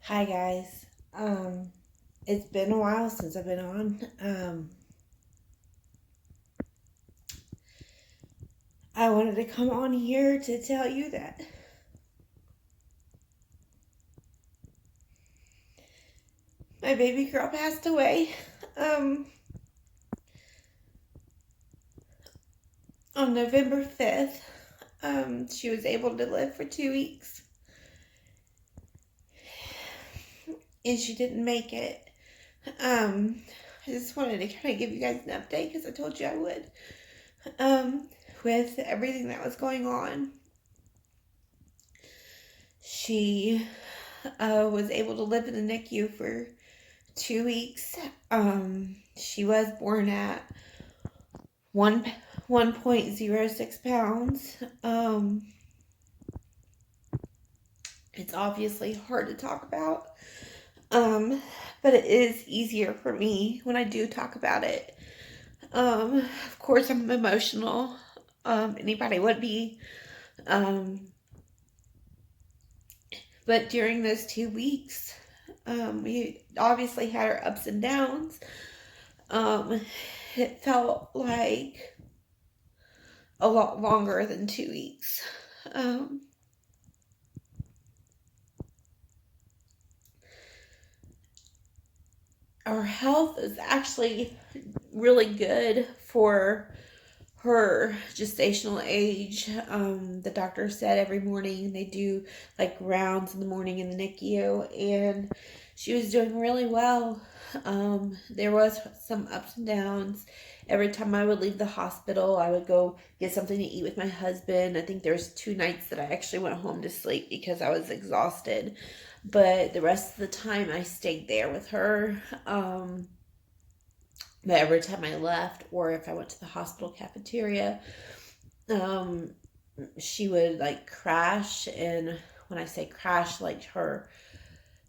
Hi guys. It's been a while since I've been on. I wanted to come on here to tell you that my baby girl passed away. Um, on November 5th. She was able to live for 2 weeks, and she didn't make it. Um, I just wanted to kind of give you guys an update because I told you I would. Um, with everything that was going on, she was able to live in the NICU for 2 weeks. She was born at 1.06 pounds. It's obviously hard to talk about. But it is easier for me when I do talk about it. Of course I'm emotional. Anybody would be. But during those 2 weeks, we obviously had our ups and downs. Um, it felt like a lot longer than 2 weeks. Um, our health is actually really good for her gestational age. The doctor said every morning they do like rounds in the morning in the NICU, and she was doing really well. There was some ups and downs. Every time I would leave the hospital, I would go get something to eat with my husband. I think there was 2 nights that I actually went home to sleep because I was exhausted. But the rest of the time, I stayed there with her. But every time I left, or if I went to the hospital cafeteria, um, she would like crash. And when I say crash, like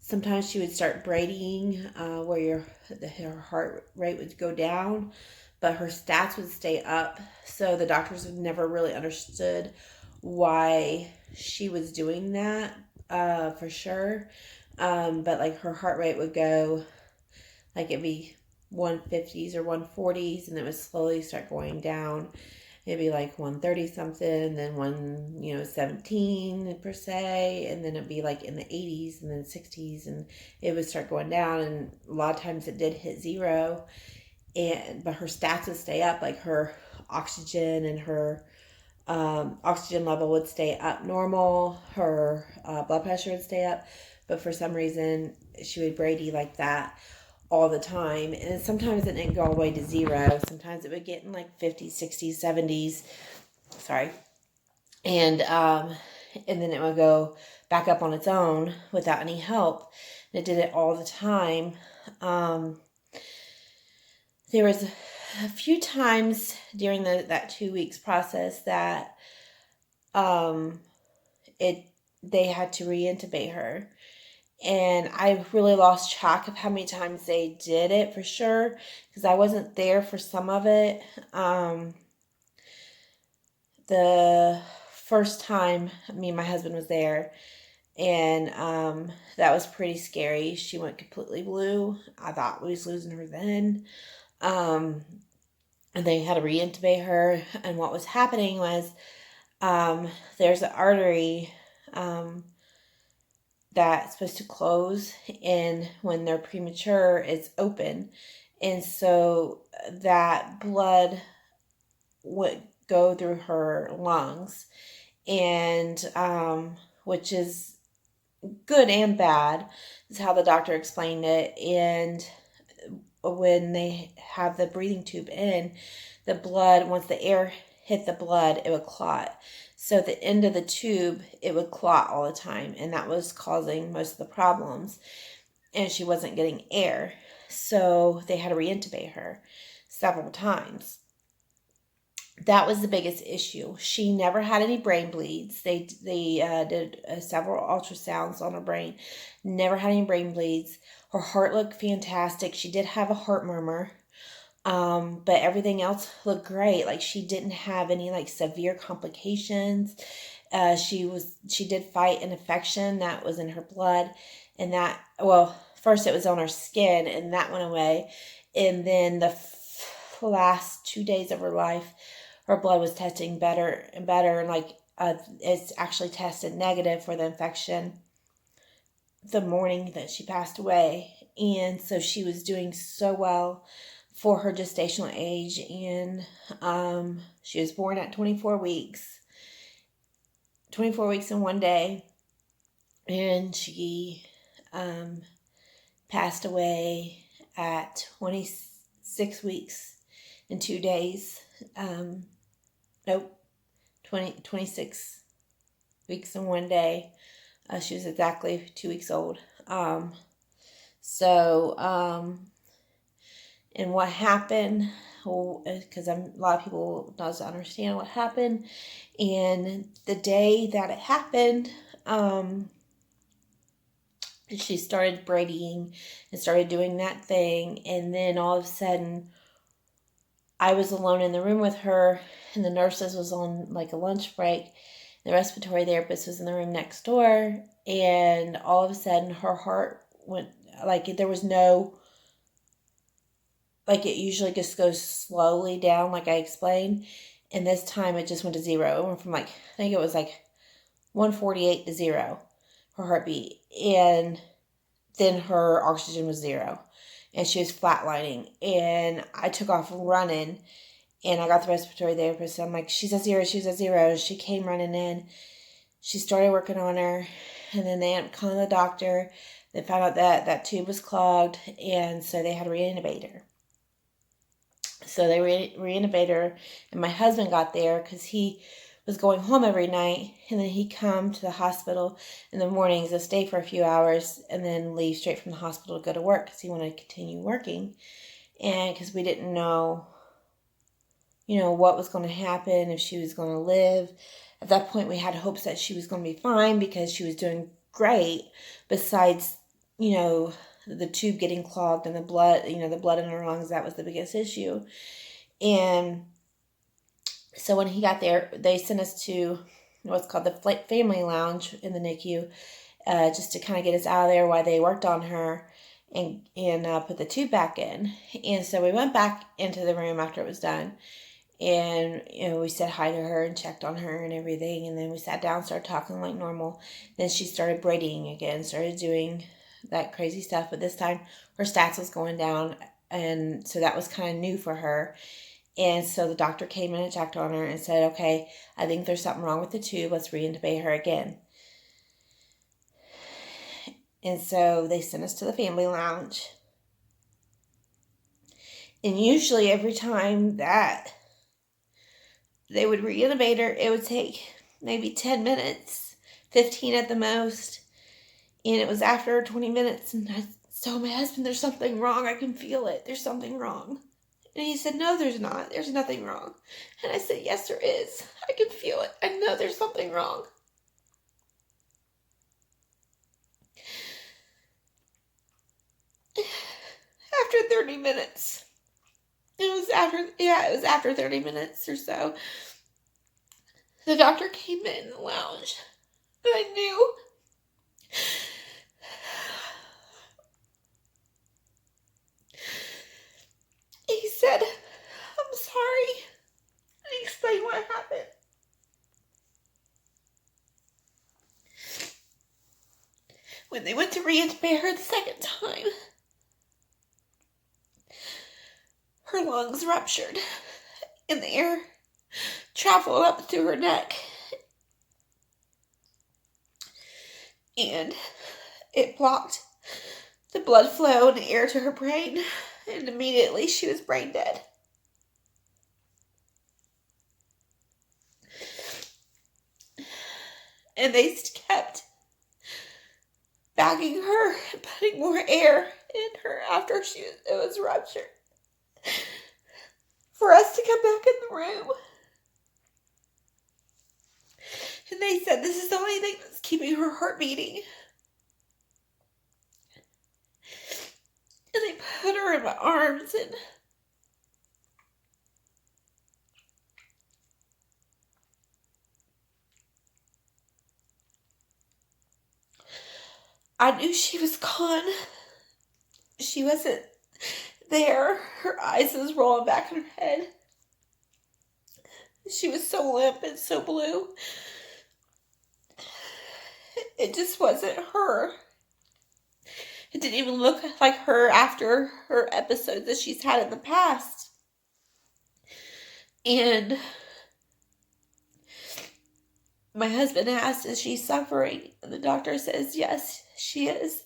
sometimes she would start bradying, where her heart rate would go down, but her stats would stay up. So the doctors have never really understood why she was doing that, for sure. But like her heart rate would go, like it'd be 150s or 140s, and it would slowly start going down. It'd be like 130 something, then 17 per se, and then it'd be like in the 80s and then 60s, and it would start going down. And a lot of times it did hit zero, but her stats would stay up, like her oxygen and her oxygen level would stay up normal, her blood pressure would stay up, but for some reason she would brady like that all the time. And sometimes it didn't go all the way to zero. Sometimes it would get in like 50s, 60s, 70s. Sorry. And then it would go back up on its own without any help. And it did it all the time. There was a few times during that 2 weeks process that it they had to reintubate her. And I really lost track of how many times they did it for sure, because I wasn't there for some of it. The first time me and my husband was there, and that was pretty scary. She went completely blue. I thought we was losing her then. And they had to reintubate her, and what was happening was, there's an artery that's supposed to close, and when they're premature it's open, and so that blood would go through her lungs, and which is good and bad, is how the doctor explained it. And when they have the breathing tube in, the blood, once the air hit the blood, it would clot. So at the end of the tube, it would clot all the time, and that was causing most of the problems. And she wasn't getting air, so they had to reintubate her several times. That was the biggest issue. She never had any brain bleeds. They did several ultrasounds on her brain. Never had any brain bleeds. Her heart looked fantastic. She did have a heart murmur. But everything else looked great. Like she didn't have any like severe complications. She did fight an infection that was in her blood, and that, well, first it was on her skin, and that went away, and then the last 2 days of her life, her blood was testing better and better, and like it's actually tested negative for the infection the morning that she passed away. And so she was doing so well for her gestational age, and she was born at 24 weeks in one day, and she passed away at 26 weeks and 2 days. Nope, 26 weeks and 1 day. She was exactly 2 weeks old. And what happened, because a lot of people doesn't understand what happened, and the day that it happened, she started braiding and started doing that thing, and then all of a sudden, I was alone in the room with her, and the nurses was on like a lunch break. The respiratory therapist was in the room next door, and all of a sudden her heart went, like there was no, like it usually just goes slowly down like I explained, and this time it just went to zero. It went from like, I think it was like 148 to 0, her heartbeat, and then her oxygen was 0, and she was flatlining, and I took off running, and I got the respiratory therapist. So I'm like, she's at 0, she's at 0. She came running in. She started working on her, and then they ended up calling the doctor. They found out that tube was clogged, and so they had to reintubate her. So they reintubated her, and my husband got there because he was going home every night, and then he'd come to the hospital in the mornings to stay for a few hours, and then leave straight from the hospital to go to work because he wanted to continue working, and because we didn't know, what was going to happen, if she was going to live. At that point, we had hopes that she was going to be fine because she was doing great, besides, the tube getting clogged and the blood in her lungs, that was the biggest issue. And so when he got there, they sent us to what's called the family lounge in the NICU, just to kind of get us out of there while they worked on her and put the tube back in. And so we went back into the room after it was done, and we said hi to her and checked on her and everything, and then we sat down, started talking like normal. Then she started braiding again, started doing that crazy stuff, but this time her stats was going down, and so that was kind of new for her. And so the doctor came in and checked on her and said, okay, I think there's something wrong with the tube, let's reintubate her again. And so they sent us to the family lounge, and usually every time that they would reintubate her, it would take maybe 10 minutes, 15 at the most. And it was after 20 minutes, and I told my husband, there's something wrong. I can feel it. There's something wrong. And he said, no, there's not. There's nothing wrong. And I said, yes, there is. I can feel it. I know there's something wrong. After 30 minutes, it was after 30 minutes or so, the doctor came in the lounge, and I knew. He said, I'm sorry. And he explained what happened. When they went to reintubate her the second time, her lungs ruptured, and the air traveled up through her neck, and it blocked the blood flow and the air to her brain, and immediately she was brain dead. And they kept bagging her and putting more air in her after it was ruptured, for us to come back in the room. And they said this is the only thing that's keeping her heart beating. And they put her in my arms, and I knew she was gone. She wasn't there. Her eyes was rolling back in her head. She was so limp and so blue. It just wasn't her. It didn't even look like her after her episodes that she's had in the past. And my husband asked, is she suffering? And the doctor says, yes, she is.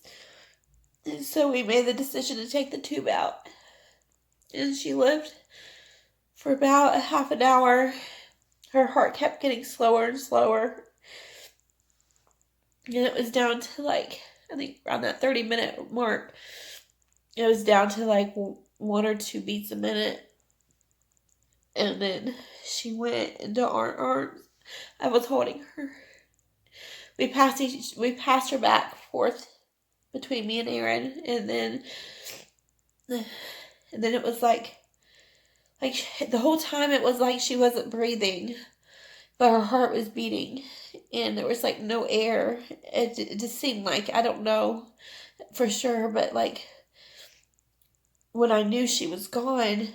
And so we made the decision to take the tube out. And she lived for about a half an hour. Her heart kept getting slower and slower. And it was down to like, I think around that 30-minute mark, it was down to like 1 or 2 beats a minute. And then she went into our arms. I was holding her. We passed her back and forth between me and Aaron, and then it was like the whole time it was like she wasn't breathing, but her heart was beating, and there was like no air. It just seemed like, I don't know for sure, but like when I knew she was gone,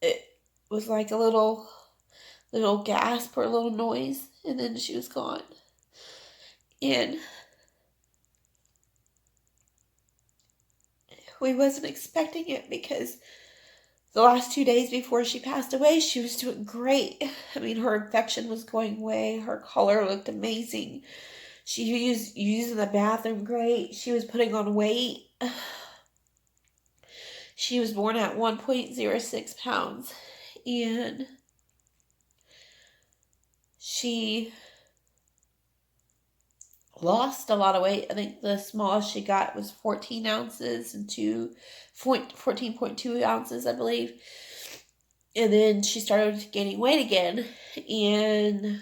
it was like a little gasp or a little noise, and then she was gone. And we wasn't expecting it, because the last 2 days before she passed away, she was doing great. I mean, her infection was going away. Her color looked amazing. She was using the bathroom great. She was putting on weight. She was born at 1.06 pounds. And she lost a lot of weight. I think the smallest she got was 14 ounces and 14.2 ounces, I believe. And then she started gaining weight again. And at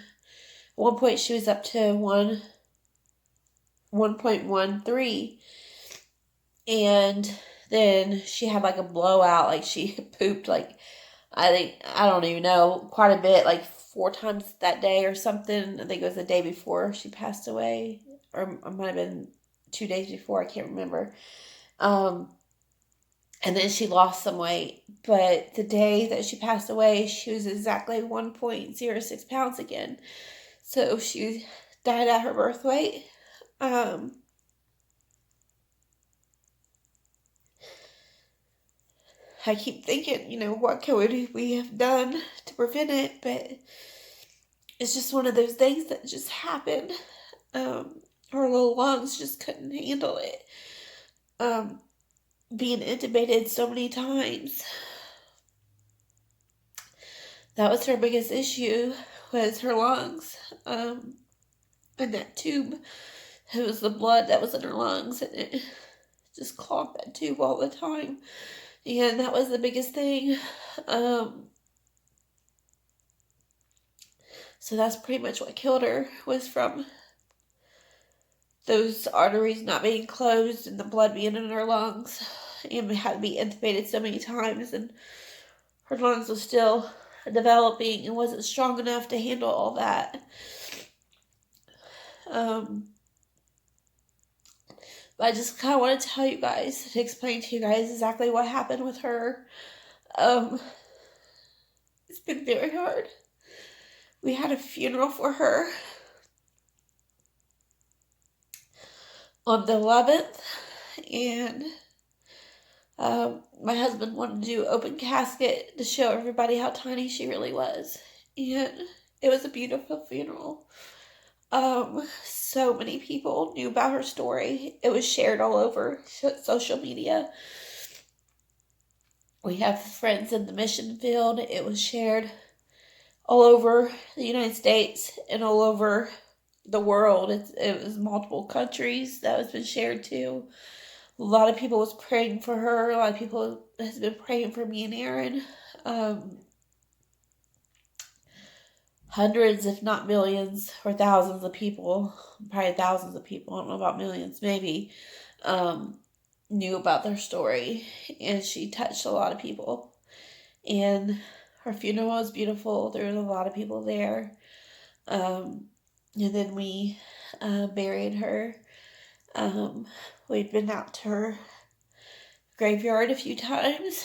one point she was up to 1.13. And then she had like a blowout. Like she pooped like, I don't even know, quite a bit, like 4 times that day or something. I think it was the day before she passed away, or it might have been 2 days before, I can't remember. And then she lost some weight, but the day that she passed away, she was exactly 1.06 pounds again. So she died at her birth weight. I keep thinking, what could we have done to prevent it? But it's just one of those things that just happened. Her little lungs just couldn't handle it. Being intubated so many times. That was her biggest issue, was her lungs. And that tube. It was the blood that was in her lungs, and it just clogged that tube all the time. And that was the biggest thing. So that's pretty much what killed her, was from those arteries not being closed and the blood being in her lungs. And had to be intubated so many times, and her lungs were still developing and wasn't strong enough to handle all that. But I just kind of want to tell you guys, to explain to you guys exactly what happened with her. It's been very hard. We had a funeral for her on the 11th, and my husband wanted to do open casket to show everybody how tiny she really was. And it was a beautiful funeral. So many people knew about her story. It was shared all over social media. We have friends in the mission field. It was shared all over the United States and all over the world. It was multiple countries that has been shared too. A lot of people was praying for her. A lot of people has been praying for me and Aaron. Hundreds, if not millions, or thousands of people, probably thousands of people, I don't know about millions, maybe, knew about their story. And she touched a lot of people. And her funeral was beautiful. There was a lot of people there. And then we buried her. We'd been out to her graveyard a few times.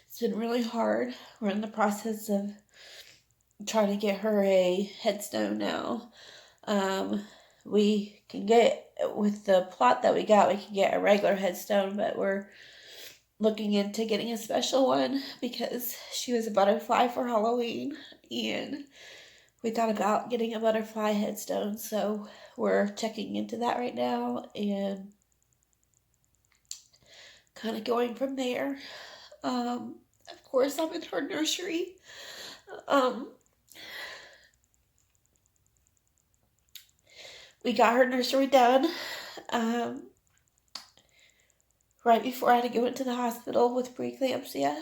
It's been really hard. We're in the process of trying to get her a headstone now. We can get, with the plot that we got, we can get a regular headstone, but we're looking into getting a special one because she was a butterfly for Halloween, and we thought about getting a butterfly headstone, so we're checking into that right now and kind of going from there. Of course, I'm in her nursery. We got her nursery done right before I had to go into the hospital with preeclampsia.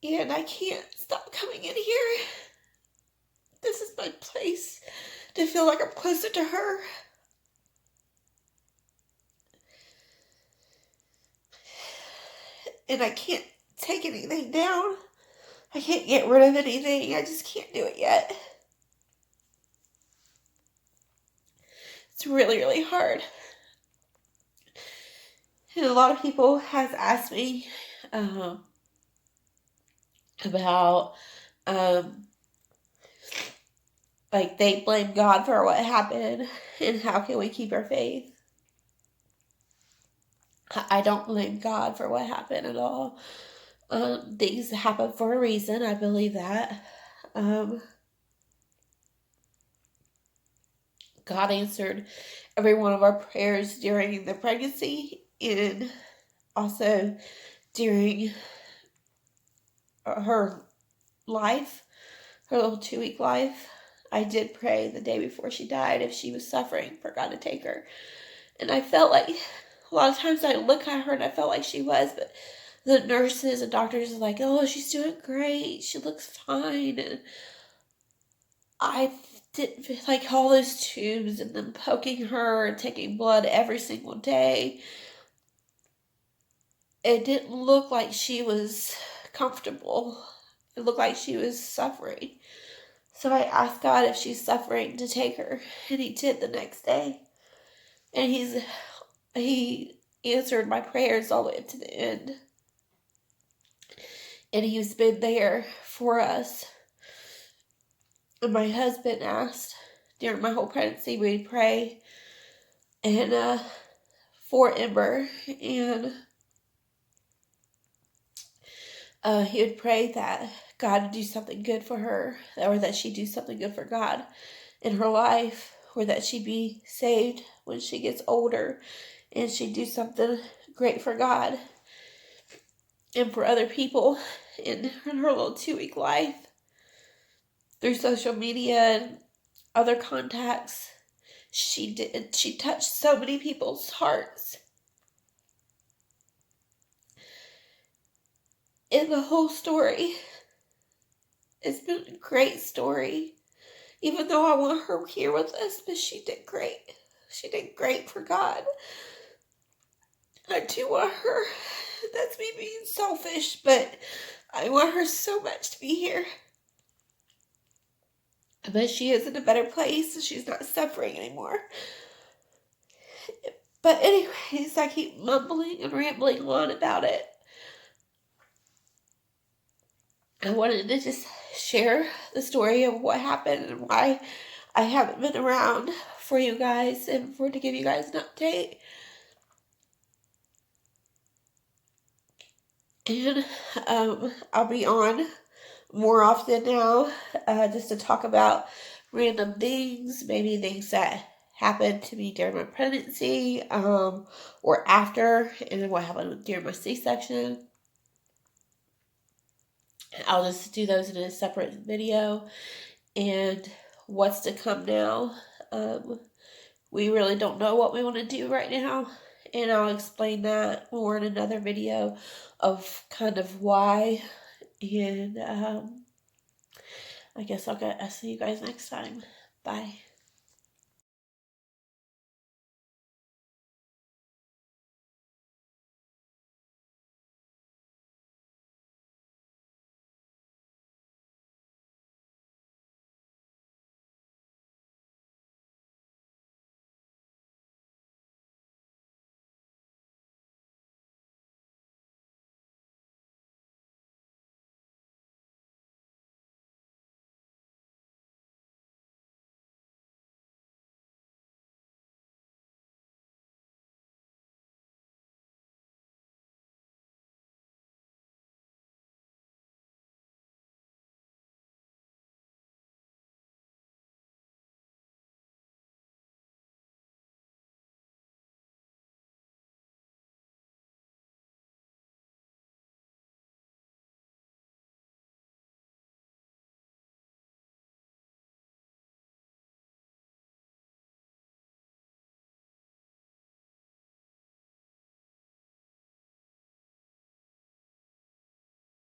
And I can't stop coming in here. This is my place to feel like I'm closer to her. And I can't take anything down. I can't get rid of anything. I just can't do it yet. It's really, really hard. And a lot of people has asked me about like they blame God for what happened and how can we keep our faith. I don't blame God for what happened at all. Things happen for a reason. I believe that. God answered every one of our prayers during the pregnancy and also during her life, her little 2-week life. I did pray the day before she died if she was suffering for God to take her. And I felt like a lot of times I look at her and I felt like she was, but the nurses and doctors are like, oh, she's doing great. She looks fine. And I didn't feel like all those tubes and them poking her and taking blood every single day. It didn't look like she was comfortable. It looked like she was suffering. So I asked God if she's suffering to take her. And he did the next day. And he answered my prayers all the way up to the end. And he's been there for us. And my husband asked during my whole pregnancy, we'd pray and for Ember, and he would pray that God would do something good for her, or that she'd do something good for God in her life, or that she'd be saved when she gets older, and she'd do something great for God and for other people in her little 2-week life. Through social media and other contacts, she touched so many people's hearts. In the whole story, it's been a great story. Even though I want her here with us, but she did great. She did great for God. I do want her. That's me being selfish, but I want her so much to be here. But she is in a better place and she's not suffering anymore. But anyways, I keep mumbling and rambling on about it. I wanted to just share the story of what happened and why I haven't been around for you guys and to give you guys an update. And I'll be on more often now, just to talk about random things, maybe things that happened to me during my pregnancy, or after, and what happened during my C-section. I'll just do those in a separate video. And what's to come now, we really don't know what we want to do right now, and I'll explain that more in another video of kind of why. And I guess I'll see you guys next time. Bye.